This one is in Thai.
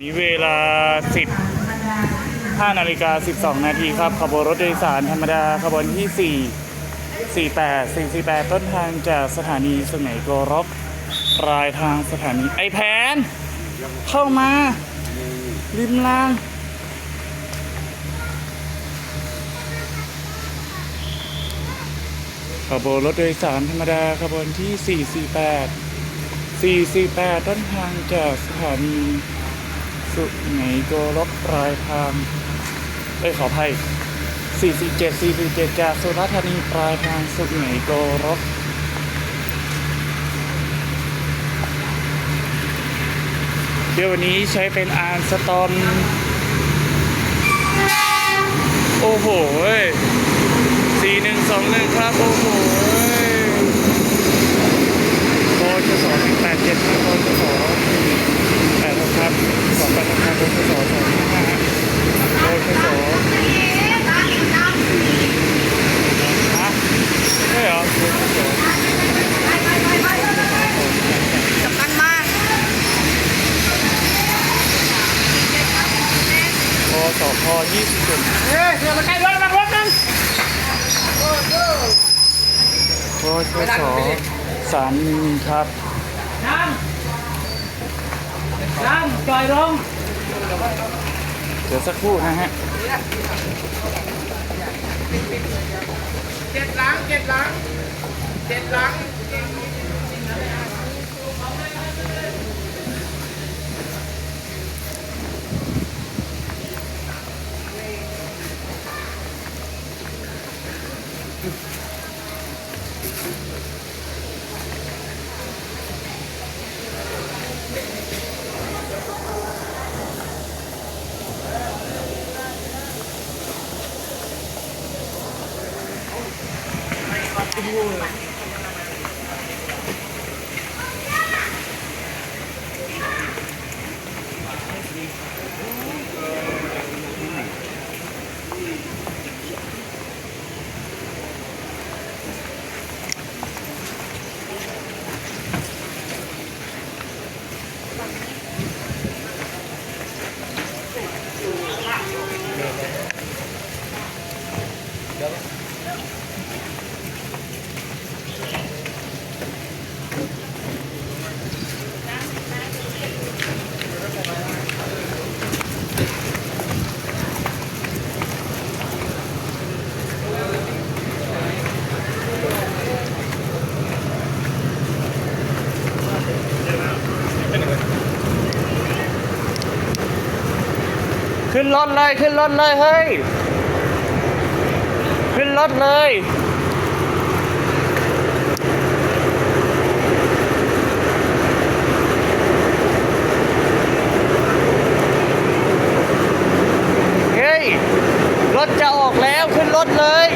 นี้เวลา15 นาฬิกา 12 นาทีครับขบวนรถโดยสารธรรมดาขบวนที่ 448 ต้นทางจากสถานีสุไหงโกลกปลายทางสถานีไอแผนเข้ามาริมรางขบวนรถโดยสารธรรมดาขบวนที่ 448 ต้นทางจากสถานีสุไหงโกลกปลายทางขออภัย447จากสุราษฎร์ธานีปลายทางสุไหงโกลกเดี๋ยววันนี้ใช้เป็นอาร์สตอมโอ้โห4121ครับโอ้โหโคชส187ครับโคชส8ครับ2ครับโคชส255โคชสฮะใช่เหรอโคชสสำคัญมากโคสพ27เดี๋ยวมาใกล้รถมารถนึงโคชส3ครับน้ำจอยลงเดี๋ยวสักครู่นะฮะเจ็ดหลังขึ้นรถเลยเฮ้ยขึ้นรถเลยเฮ้ยรถจะออกแล้วขึ้นรถเลย